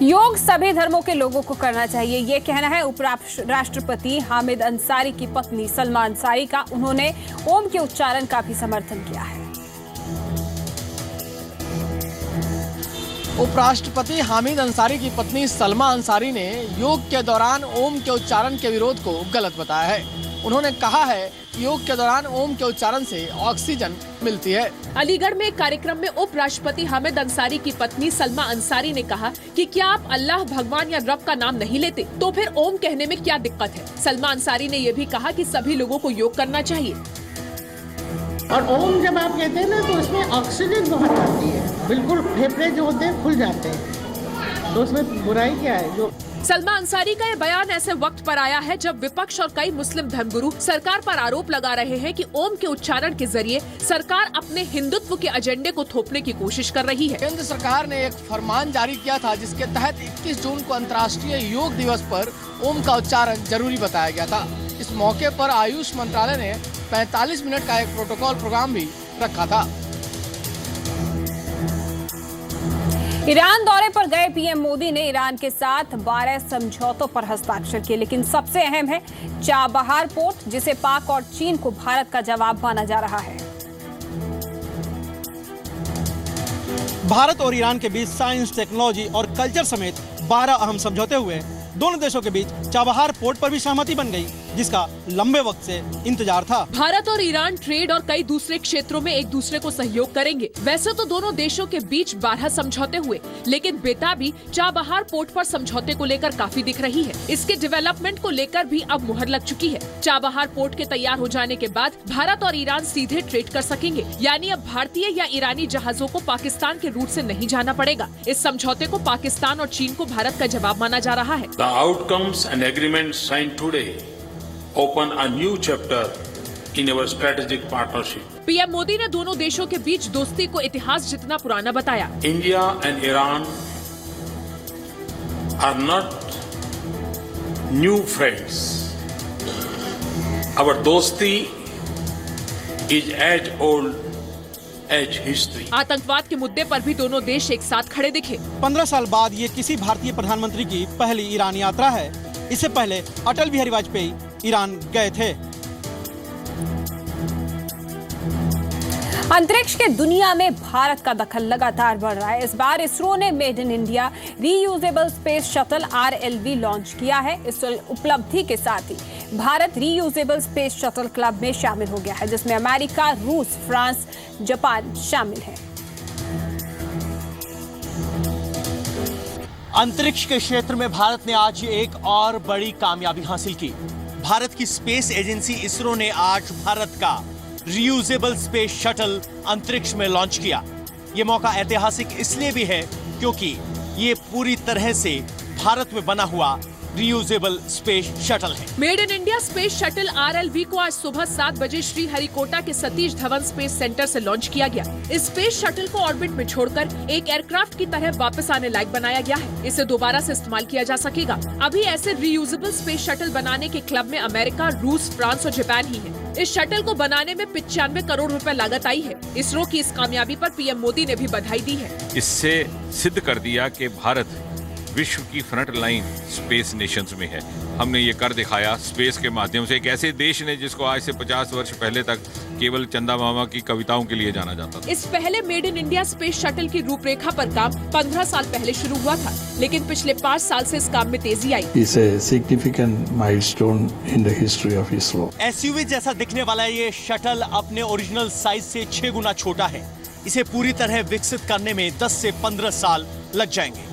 योग सभी धर्मों के लोगों को करना चाहिए, ये कहना है उपराष्ट्रपति हामिद अंसारी की पत्नी सलमा अंसारी का। उन्होंने ओम के उच्चारण का भी समर्थन किया है। उपराष्ट्रपति हामिद अंसारी की पत्नी सलमा अंसारी ने योग के दौरान ओम के उच्चारण के विरोध को गलत बताया है। उन्होंने कहा है कि योग के दौरान ओम के उच्चारण से ऑक्सीजन मिलती है। अलीगढ़ में एक कार्यक्रम में उपराष्ट्रपति हामिद अंसारी की पत्नी सलमा अंसारी ने कहा कि क्या आप अल्लाह, भगवान या रब का नाम नहीं लेते, तो फिर ओम कहने में क्या दिक्कत है। सलमा अंसारी ने ये भी कहा कि सभी लोगों को योग करना चाहिए। और ओम जब आप कहते हैं ना, तो उसमें ऑक्सीजन बहुत आती है, बिल्कुल फेफड़े जो होते हैं खुल जाते हैं, तो उसमें बुराई क्या है। जो सलमा अंसारी का ये बयान ऐसे वक्त पर आया है जब विपक्ष और कई मुस्लिम धर्मगुरु सरकार पर आरोप लगा रहे हैं कि ओम के उच्चारण के जरिए सरकार अपने हिंदुत्व के एजेंडे को थोपने की कोशिश कर रही है। केंद्र सरकार ने एक फरमान जारी किया था जिसके तहत 21 जून को अंतर्राष्ट्रीय योग दिवस पर ओम का उच्चारण जरूरी बताया गया था। इस मौके पर आयुष मंत्रालय ने 45 मिनट का एक प्रोटोकॉल प्रोग्राम भी रखा था। ईरान दौरे पर गए पीएम मोदी ने ईरान के साथ 12 समझौतों पर हस्ताक्षर किए, लेकिन सबसे अहम है चाबहार पोर्ट, जिसे पाक और चीन को भारत का जवाब माना जा रहा है। भारत और ईरान के बीच साइंस, टेक्नोलॉजी और कल्चर समेत 12 अहम समझौते हुए। दोनों देशों के बीच चाबहार पोर्ट पर भी सहमति बन गई, जिसका लंबे वक्त से इंतजार था। भारत और ईरान ट्रेड और कई दूसरे क्षेत्रों में एक दूसरे को सहयोग करेंगे। वैसे तो दोनों देशों के बीच 12 समझौते हुए, लेकिन बेताबी चाबहार पोर्ट पर समझौते को लेकर काफी दिख रही है। इसके डेवलपमेंट को लेकर भी अब मुहर लग चुकी है। चाबहार पोर्ट के तैयार हो जाने के बाद भारत और ईरान सीधे ट्रेड कर सकेंगे, यानी अब भारतीय या ईरानी जहाजों को पाकिस्तान के रूट से नहीं जाना पड़ेगा। इस समझौते को पाकिस्तान और चीन को भारत का जवाब माना जा रहा है। The outcomes and agreements signed today open a new chapter in our strategic partnership. PM Modi ने दोनों देशों के बीच दोस्ती को इतिहास जितना पुराना बताया। India and Iran are not new friends. Our dosti is as old as history. आतंकवाद के मुद्दे पर भी दोनों देश एक साथ खड़े दिखे। 15 साल बाद ये किसी भारतीय प्रधानमंत्री की पहली ईरान यात्रा है। इससे पहले अटल बिहारी वाजपेयी ईरान गए थे। अंतरिक्ष के दुनिया में भारत का दखल लगातार बढ़ रहा है। इस बार इसरो ने made in India reusable space shuttle RLV launch किया है। इस उपलब्धि के साथ ही Bharat reusable space shuttle club में शामिल हो गया है, जिसमें अमेरिका, रूस, फ्रांस, जापान शामिल है। अंतरिक्ष के क्षेत्र में भारत ने आज एक और बड़ी कामयाबी हासिल की। भारत की स्पेस एजेंसी इसरो ने आज भारत का रीयूजेबल स्पेस शटल अंतरिक्ष में लॉन्च किया। ये मौका ऐतिहासिक इसलिए भी है क्योंकि ये पूरी तरह से भारत में बना हुआ रीयूजेबल स्पेस शटल है। Made in India space shuttle RLV को आज सुबह 7 बजे श्रीहरिकोटा के सतीश धवन स्पेस सेंटर से लॉन्च किया गया। इस स्पेस शटल को ऑर्बिट में छोड़कर एक एयरक्राफ्ट की तरह वापस आने लायक बनाया गया है। इसे दोबारा से इस्तेमाल किया जा सकेगा। अभी ऐसे रीयूजेबल स्पेस शटल बनाने के क्लब में अमेरिका, रूस, फ्रांस और जापान ही है। इस शटल को बनाने में 95 करोड़ रुपए लागत आई है। इसरो की इस कामयाबी पर पीएम मोदी ने भी बधाई दी है। इससे सिद्ध कर दिया कि भारत विश्व की फ्रंट लाइन स्पेस नेशंस में है। हमने ये कर दिखाया स्पेस के माध्यम से। एक ऐसे देश ने जिसको आज से 50 वर्ष पहले तक केवल चंदा मामा की कविताओं के लिए जाना जाता था। इस पहले made in India space shuttle की रूपरेखा पर काम 15 साल पहले शुरू हुआ था, लेकिन पिछले 5 साल से इस काम में तेजी आई। It's a significant milestone in the history of ISRO. SUV जैसा दिखने वाला ये शटल अपने ओरिजिनल साइज से 6 गुना छोटा है। इसे पूरी तरह विकसित करने में 10 से 15 साल लग जाएंगे।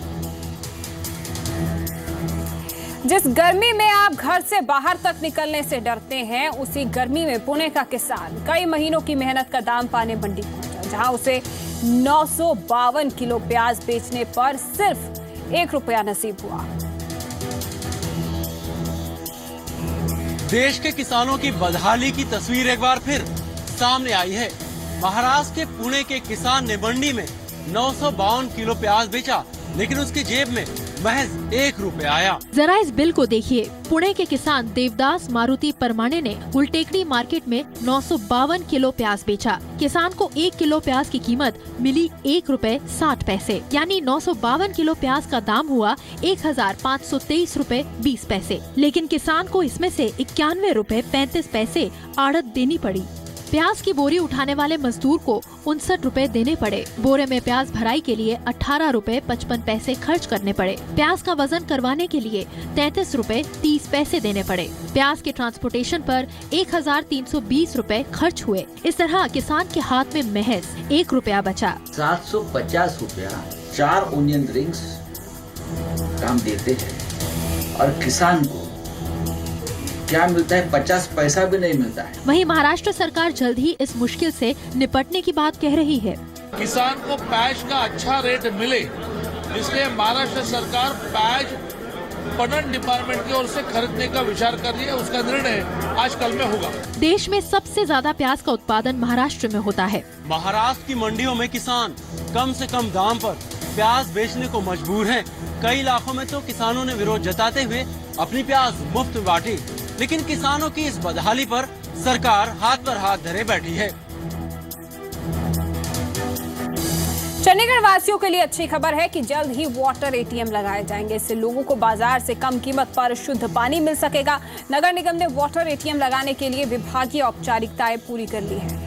जिस गर्मी में आप घर से बाहर तक निकलने से डरते हैं, उसी गर्मी में पुणे का किसान कई महीनों की मेहनत का दाम पाने मंडी पहुंचा, जहां उसे 952 किलो प्याज बेचने पर सिर्फ 1 रुपया नसीब हुआ। देश के किसानों की बदहाली की तस्वीर एक बार फिर सामने आई है। महाराष्ट्र के पुणे के किसान ने मंडी में 952 किलो प्याज बेचा, लेकिन उसकी जेब में महज 1 रुपया आया। जरा इस बिल को देखिए। पुणे के किसान देवदास मारुति परमाणे ने गुलटेकड़ी मार्केट में 952 किलो प्याज बेचा। किसान को 1 किलो प्याज की कीमत मिली 1 रुपए 60 पैसे, यानी 952 किलो प्याज का दाम हुआ 1523 रुपए 20 पैसे। लेकिन किसान को इसमें से 91 रुपए 35 पैसे आड़त देनी पड़ी। प्याज की बोरी उठाने वाले मजदूर को 59 रुपए देने पड़े। बोरे में प्याज भराई के लिए 18 रुपए 55 पैसे खर्च करने पड़े। प्याज का वजन करवाने के लिए 33 रुपए 30 पैसे देने पड़े। प्याज के ट्रांसपोर्टेशन पर 1320 रुपए खर्च हुए। इस तरह किसान के हाथ में महज 1 रुपया बचा। 750 रुपया 4 ओनियन रिंग्स काम देते हैं और किसान को क्या मिलता है? 50 पैसा भी नहीं मिलता है। वहीं महाराष्ट्र सरकार जल्द ही इस मुश्किल से निपटने की बात कह रही है। किसान को प्याज का अच्छा रेट मिले, इसलिए महाराष्ट्र सरकार प्याज पणन डिपार्टमेंट की ओर से खरीदने का विचार कर रही है। उसका निर्णय आज कल में होगा। देश में सबसे ज्यादा प्याज का उत्पादन महाराष्ट्र में होता है। महाराष्ट्र की मंडियों में किसान कम से कम दाम पर प्याज बेचने को मजबूर हैं। कई इलाकों में तो किसानों ने विरोध जताते हुए अपनी प्याज मुफ्त में बांटी। लेकिन किसानों की इस बदहाली पर सरकार हाथ पर हाथ धरे बैठी है। चंडीगढ़ वासियों के लिए अच्छी खबर है कि जल्द ही वाटर एटीएम लगाए जाएंगे। इससे लोगों को बाजार से कम कीमत पर शुद्ध पानी मिल सकेगा। नगर निगम ने वाटर एटीएम लगाने के लिए विभागीय औपचारिकताएं पूरी कर ली है।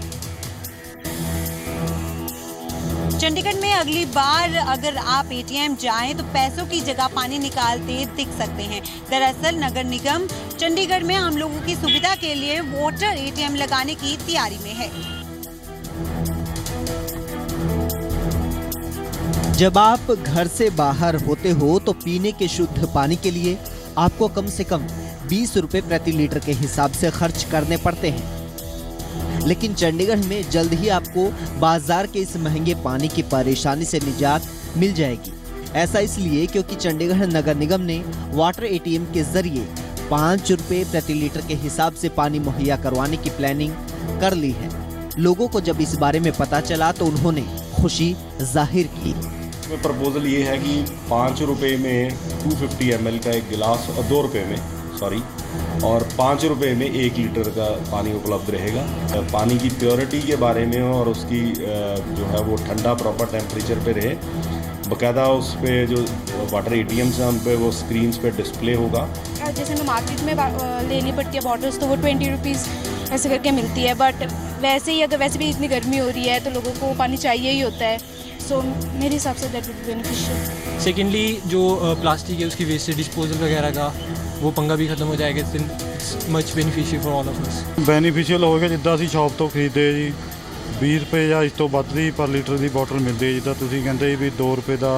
चंडीगढ़ में अगली बार अगर आप एटीएम जाएं तो पैसों की जगह पानी निकालते दिख सकते हैं। दरअसल नगर निगम चंडीगढ़ में आम लोगों की सुविधा के लिए वाटर एटीएम लगाने की तैयारी में है। जब आप घर से बाहर होते हो तो पीने के शुद्ध पानी के लिए आपको कम से कम 20 रुपए प्रति लीटर के हिसाब से खर्च करने पड़ते हैं। लेकिन चंडीगढ़ में जल्द ही आपको बाजार के इस महंगे पानी की परेशानी से निजात मिल जाएगी। ऐसा इसलिए क्योंकि चंडीगढ़ नगर निगम ने वाटर एटीएम के जरिए 5 रुपए प्रति लीटर के हिसाब से पानी मुहैया करवाने की प्लानिंग कर ली है। लोगों को जब इस बारे में पता चला तो उन्होंने खुशी जाहिर की। प्रपोजल ये है कि 5 रुपए में 250 ml का एक गिलास और 2 रुपए में और 5 रुपए में 1 लीटर का पानी उपलब्ध रहेगा। पानी की प्योरिटी के बारे में और उसकी जो है वो ठंडा प्रॉपर टेम्परेचर पे रहे। बाकायदा उस पर जो वाटर एटीएम्स हैं उन पर वो स्क्रीन्स पे डिस्प्ले होगा। जैसे हमें मार्केट में लेनी पड़ती है बॉटल्स तो वो 20 रुपीज़ ऐसे करके मिलती है। बट वैसे ही अगर वैसे भी इतनी गर्मी हो रही है तो लोगों को पानी चाहिए ही होता है। सो मेरे हिसाब say that would be beneficial. Secondly जो प्लास्टिक है उसकी वेस्टेज डिस्पोजल वगैरह का वो पंगा भी खत्म हो जाएगा। It's much beneficial for all of us. Beneficial होगा जिद्दां ਅਸੀਂ ਸ਼ਾਪ ਤੋਂ ਖਰੀਦਦੇ ਜੀ 20 ਰੁਪਏ ਜਾਂ ਇਸ ਤੋਂ ਵੱਧ ਦੀ ਪਰ ਲੀਟਰ ਦੀ ਬੋਟਲ ਮਿਲਦੀ ਹੈ। ਜਿੱਦਾਂ ਤੁਸੀਂ ਕਹਿੰਦੇ ਵੀ 2 ਰੁਪਏ ਦਾ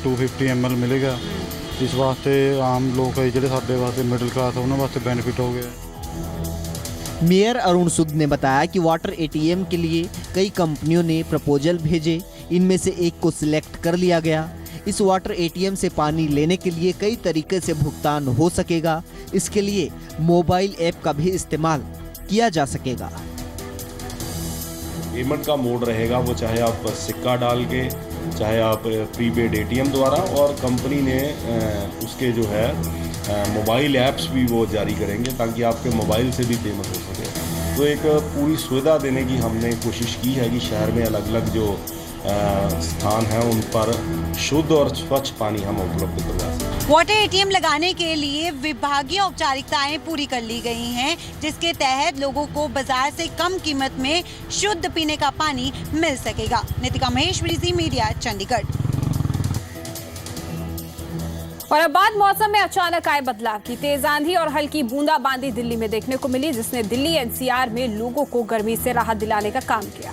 250 ml ਮਿਲੇਗਾ। ਇਸ ਵਾਸਤੇ ਆਮ ਲੋਕ ਹੈ ਜਿਹੜੇ ਸਾਡੇ ਵਾਸਤੇ ਮਿਡਲ ਕਲਾਸ ਉਹਨਾਂ ਵਾਸਤੇ ਬੈਨੀਫਿਟ ਹੋ ਗਿਆ। मेयर अरुण सूद ने बताया कि वाटर एटीएम के लिए कई कंपनियों ने प्रपोजल भेजे। इनमें से एक को सिलेक्ट कर लिया गया। इस वाटर एटीएम से पानी लेने के लिए कई तरीके से भुगतान हो सकेगा। इसके लिए मोबाइल ऐप का भी इस्तेमाल किया जा सकेगा। पेमेंट का मोड रहेगा वो चाहे आप सिक्का डाल के चाहे आप प्रीपेड एटीएम द्वारा, और कंपनी ने उसके जो है मोबाइल ऐप्स भी वो जारी करेंगे ताकि आपके मोबाइल से भी पेमेंट हो सके। तो एक पूरी सुविधा देने की हमने कोशिश की है कि शहर में अलग अलग जो स्थान है उन पर शुद्ध और स्वच्छ पानी हम उपलब्ध करवा सकें। वाटर एटीएम लगाने के लिए विभागीय औपचारिकताएं पूरी कर ली गई हैं, जिसके तहत लोगों को बाजार से कम कीमत में शुद्ध पीने का पानी मिल सकेगा। नितिका महेश्वरी, ज़ी मीडिया, चंडीगढ़। और अब बात मौसम में अचानक आए बदलाव की। तेज आंधी और हल्की बूंदाबांदी दिल्ली में देखने को मिली, जिसने दिल्ली एनसीआर में लोगों को गर्मी से राहत दिलाने का काम किया।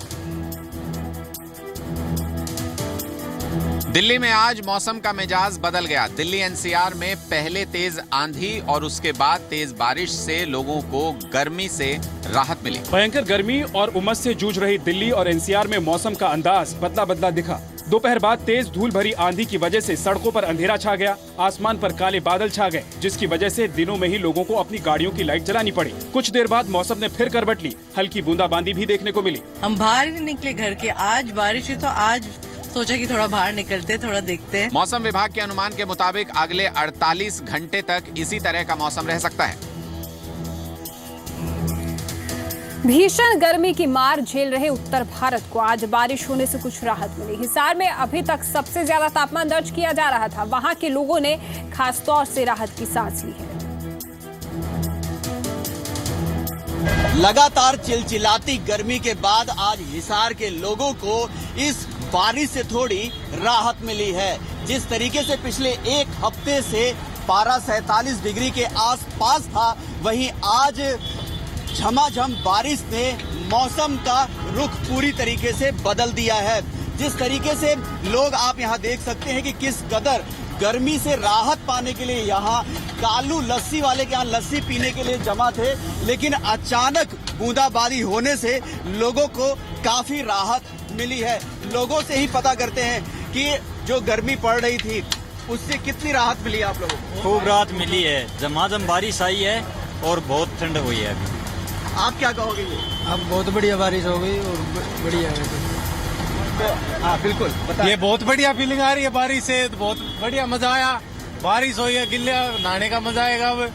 दिल्ली में आज मौसम का मिजाज बदल गया। दिल्ली एनसीआर में पहले तेज आंधी और उसके बाद तेज बारिश से लोगों को गर्मी से राहत मिली। भयंकर गर्मी और उमस से जूझ रही दिल्ली और एनसीआर में मौसम का अंदाज बदला बदला दिखा। दोपहर बाद तेज धूल भरी आंधी की वजह से सड़कों पर अंधेरा छा गया। आसमान पर काले बादल छा गए, जिसकी वजह से दिनों में ही लोगों को अपनी गाड़ियों की लाइट जलानी पड़ी। कुछ देर बाद मौसम ने फिर करवट ली। हल्की बूंदाबांदी भी देखने को मिली। हम बाहर नहीं निकले घर के। आज बारिश है तो आज सोचा कि थोड़ा बाहर निकलते, थोड़ा देखते हैं। मौसम विभाग के अनुमान के मुताबिक अगले 48 घंटे तक इसी तरह का मौसम रह सकता है। भीषण गर्मी की मार झेल रहे उत्तर भारत को आज बारिश होने से कुछ राहत मिली। हिसार में अभी तक सबसे ज्यादा तापमान दर्ज किया जा रहा था। वहां के लोगों ने खास तौर से राहत की सांस ली है। लगातार चिलचिलाती गर्मी के बाद आज हिसार के लोगों को इस बारिश से थोड़ी राहत मिली है। जिस तरीके से पिछले एक हफ्ते से पारा 47 डिग्री के आसपास था, वहीं आज झमाझम बारिश ने मौसम का रुख पूरी तरीके से बदल दिया है। जिस तरीके से लोग आप यहां देख सकते हैं कि किस कदर गर्मी से राहत पाने के लिए यहाँ कालू लस्सी वाले के यहाँ लस्सी पीने के लिए जमा थे, लेकिन अचानक बूंदाबांदी होने से लोगों को काफी राहत मिली है। लोगों से ही पता करते हैं कि जो गर्मी पड़ रही थी उससे कितनी राहत मिली आप लोगों को? खूब राहत मिली है, झमाझम बारिश आई है और बहुत ठंड हुई है अभी। आप क्या कहोगे? अब बहुत बढ़िया बारिश हो गई और बढ़िया है। हाँ बिल्कुल, ये बहुत बढ़िया फीलिंग आ रही है बारिश से, बहुत बढ़िया मजा आया। बारिश हुई है, गिल्ले नहाने का मजा आएगा अब।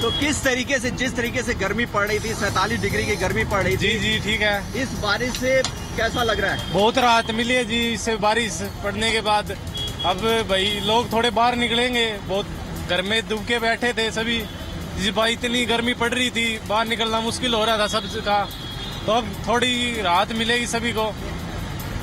तो किस तरीके से, जिस तरीके से गर्मी पड़ रही थी, 47 डिग्री की गर्मी पड़ रही थी, जी ठीक है, इस बारिश से कैसा लग रहा है? बहुत राहत मिली है जी इससे बारिश पड़ने के बाद। अब भाई लोग थोड़े बाहर निकलेंगे, बहुत घर में दुब के बैठे थे सभी। जिस भाई इतनी गर्मी पड़ रही थी, बाहर निकलना मुश्किल हो रहा था सबका, तो अब थोड़ी राहत मिलेगी सभी को।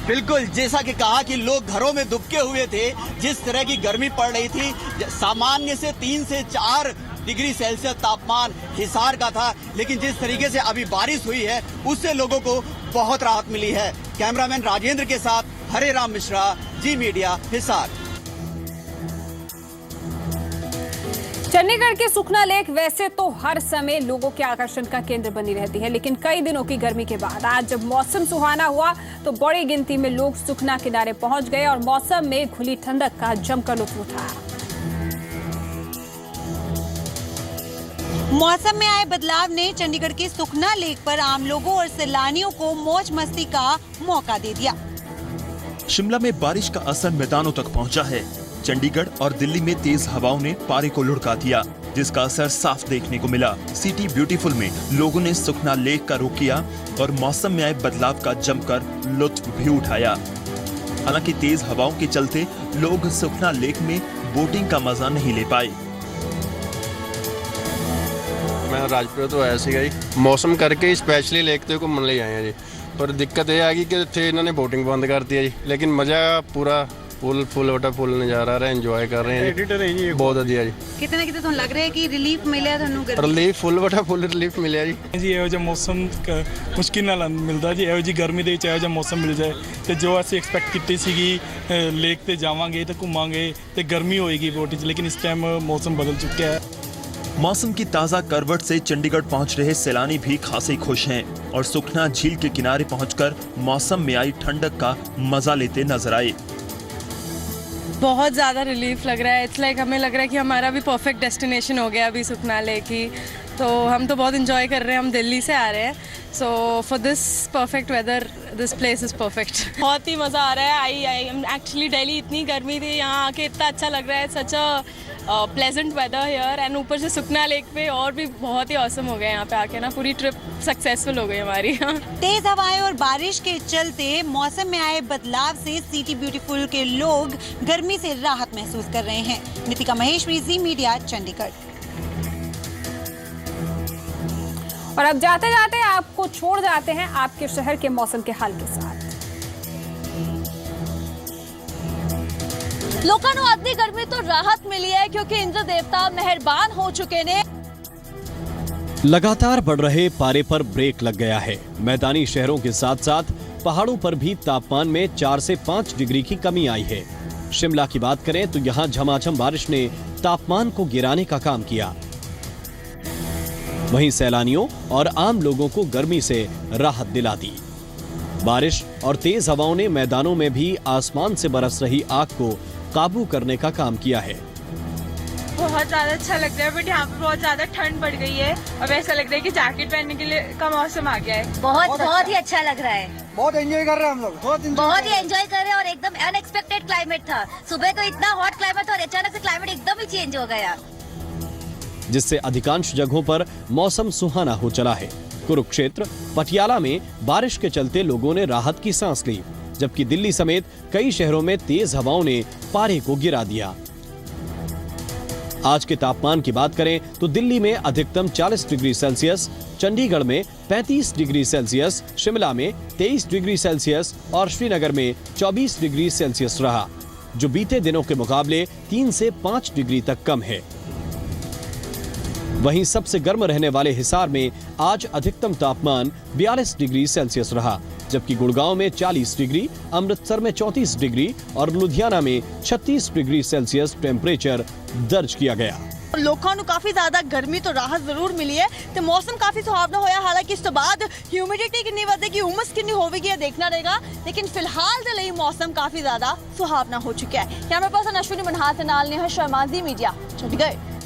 बिल्कुल, जैसा कि कहा कि लोग घरों में दुबके हुए थे, जिस तरह की गर्मी पड़ रही थी, सामान्य से 3 से 4 डिग्री सेल्सियस तापमान हिसार का था, लेकिन जिस तरीके से अभी बारिश हुई है उससे लोगों को बहुत राहत मिली है। कैमरामैन राजेंद्र के साथ हरे राम मिश्रा, जी मीडिया, हिसार। चंडीगढ़ के सुखना लेक वैसे तो हर समय लोगों के आकर्षण का केंद्र बनी रहती है, लेकिन कई दिनों की गर्मी के बाद आज जब मौसम सुहाना हुआ तो बड़ी गिनती में लोग सुखना किनारे पहुंच गए और मौसम में घुली ठंडक का जमकर लुत्फ उठाया। मौसम में आए बदलाव ने चंडीगढ़ के सुखना लेक पर आम लोगों और सैलानियों को मौज मस्ती का मौका दे दिया। शिमला में बारिश का असर मैदानों तक पहुंचा है। चंडीगढ़ और दिल्ली में तेज हवाओं ने पारे को लुढ़का दिया, जिसका असर साफ देखने को मिला। सिटी ब्यूटीफुल में लोगों ने सुखना लेक का रुख किया और मौसम में आए बदलाव का जमकर लुत्फ भी उठाया। हालांकि तेज हवाओं के चलते लोग सुखना लेक में बोटिंग का मजा नहीं ले पाए। मैं राजपुर तो ऐसे गई मौसम करके स्पेशली लेक ते घूमने लिए आए हैं जी, पर दिक्कत ये आ गई कि इतने इन्होंने बोटिंग बंद कर दी है जी, लेकिन मजा पूरा फुल वाटरफूल नज़ारा आ रहा है, एंजॉय कर रहे हैं जी, बहुत ਵਧੀਆ जी। कितना ਤੁਹਾਨੂੰ ਲੱਗ ਰਿਹਾ ਹੈ ਕਿ ਰਿਲੀਫ ਮਿਲਿਆ ਤੁਹਾਨੂੰ ਗਰਮੀ? ਰਿਲੀਫ ਫੁੱਲ ਰਿਲੀਫ ਮਿਲਿਆ ਜੀ। ਜੀ ਇਹੋ ਜਿਹਾ ਮੌਸਮ ਮੁਸ਼ਕਿਲ ਨਾਲ ਮਿਲਦਾ ਜੀ, ਇਹੋ ਜੀ ਗਰਮੀ ਦੇ ਵਿੱਚ ਇਹੋ ਜਿਹਾ ਮੌਸਮ ਮਿਲ ਜਾਏ ਤੇ ਜੋ ਅਸੀਂ ਐਕਸਪੈਕਟ ਕੀਤੀ ਸੀਗੀ ਲੇਕ ਤੇ ਜਾਵਾਂਗੇ ਤੇ ਘੁੰਮਾਂਗੇ ਤੇ ਗਰਮੀ ਹੋਏਗੀ ਬੋਟ 'ਚ, लेकिन इस टाइम मौसम बदल चुका है। मौसम की ताज़ा करवट से चंडीगढ़ पहुंच रहे सैलानी भी खासे खुश हैं और सुखना झील के किनारे पहुंचकर मौसम में आई ठंडक का मजा लेते नजर आए। बहुत ज़्यादा रिलीफ लग रहा है। इट्स लाइक हमें लग रहा है कि हमारा भी परफेक्ट डेस्टिनेशन हो गया अभी सुखना लेक ही, तो हम तो बहुत इंजॉय कर रहे हैं। हम दिल्ली से आ रहे हैं, so for this perfect whether this place is perfect. बहुत ही मज़ा आ रहा है। आई एम एक्चुअली दिल्ली, इतनी गर्मी थी, यहाँ आके इतना अच्छा लग रहा है। Such a pleasant weather here and ऊपर से सुखना लेक पे और भी बहुत ही ऑसम हो गया यहाँ पे आके ना, पूरी ट्रिप सक्सेसफुल हो गई हमारी। तेज हवाएं और बारिश के चलते मौसम में आए बदलाव से सिटी ब्यूटीफुल के लोग गर्मी से राहत महसूस कर रहे हैं। नितिका महेश्वरी, जी मीडिया, चंडीगढ़। और अब जाते जाते आपको छोड़ जाते हैं आपके शहर के मौसम के हाल के साथ। लोगों को अद्धी गर्मी तो राहत मिली है क्योंकि इंद्र देवता मेहरबान हो चुके ने। लगातार बढ़ रहे पारे पर ब्रेक लग गया है। मैदानी शहरों के साथ साथ पहाड़ों पर भी तापमान में 4 से 5 डिग्री की कमी आई है। शिमला की बात करें तो यहाँ झमाझम बारिश ने तापमान को गिराने का काम किया। वहीं सैलानियों और आम लोगों को गर्मी से राहत दिला दी। बारिश और तेज हवाओं ने मैदानों में भी आसमान से बरस रही आग को काबू करने का काम किया है। बहुत ज़्यादा अच्छा लग रहा है, बट यहाँ पे बहुत ज़्यादा ठंड बढ़ गई है। अब ऐसा लग रहा है कि जैकेट पहनने के लिए का मौसम आ गया है। बहुत ही अच्छा लग रहा है। बहुत एंजॉय कर रहे हैं हम लोग, बहुत ही एंजॉय कर रहे हैं। और एकदम अनएक्सपेक्टेड क्लाइमेट था। सुबह तो इतना हॉट क्लाइमेट था और अचानक से क्लाइमेट एकदम ही चेंज हो गया, जिससे अधिकांश जगहों पर मौसम सुहाना हो चला है। कुरुक्षेत्र, पटियाला में बारिश के चलते लोगों ने राहत की सांस ली, जबकि दिल्ली समेत कई शहरों में तेज हवाओं ने पारे को गिरा दिया। आज के तापमान की बात करें तो दिल्ली में अधिकतम 40 डिग्री सेल्सियस, चंडीगढ़ में 35 डिग्री सेल्सियस, शिमला में 23 डिग्री सेल्सियस और श्रीनगर में 24 डिग्री सेल्सियस रहा, जो बीते दिनों के मुकाबले 3 से 5 डिग्री तक कम है। वहीं सबसे गर्म रहने वाले हिसार में आज अधिकतम तापमान 42 डिग्री सेल्सियस रहा, जबकि गुड़गांव में 40 डिग्री, अमृतसर में 34 डिग्री और लुधियाना में 36 डिग्री सेल्सियस टेम्परेचर दर्ज किया गया। लोगों को काफी ज्यादा गर्मी तो राहत जरूर मिली है तो मौसम काफी सुहावना होया। हालांकि इस तो बाद ह्यूमिडिटी कितनी ਵਧੇਗੀ, उमस कितनी होगी देखना रहेगा, लेकिन फिलहाल ਦੇ ਲਈ मौसम काफी ज्यादा सुहावना हो चुका है। कैमरा पर्सन अश्विनी मनहास से नाल नेहा शर्मा, ज़ी मीडिया, चंडीगढ़।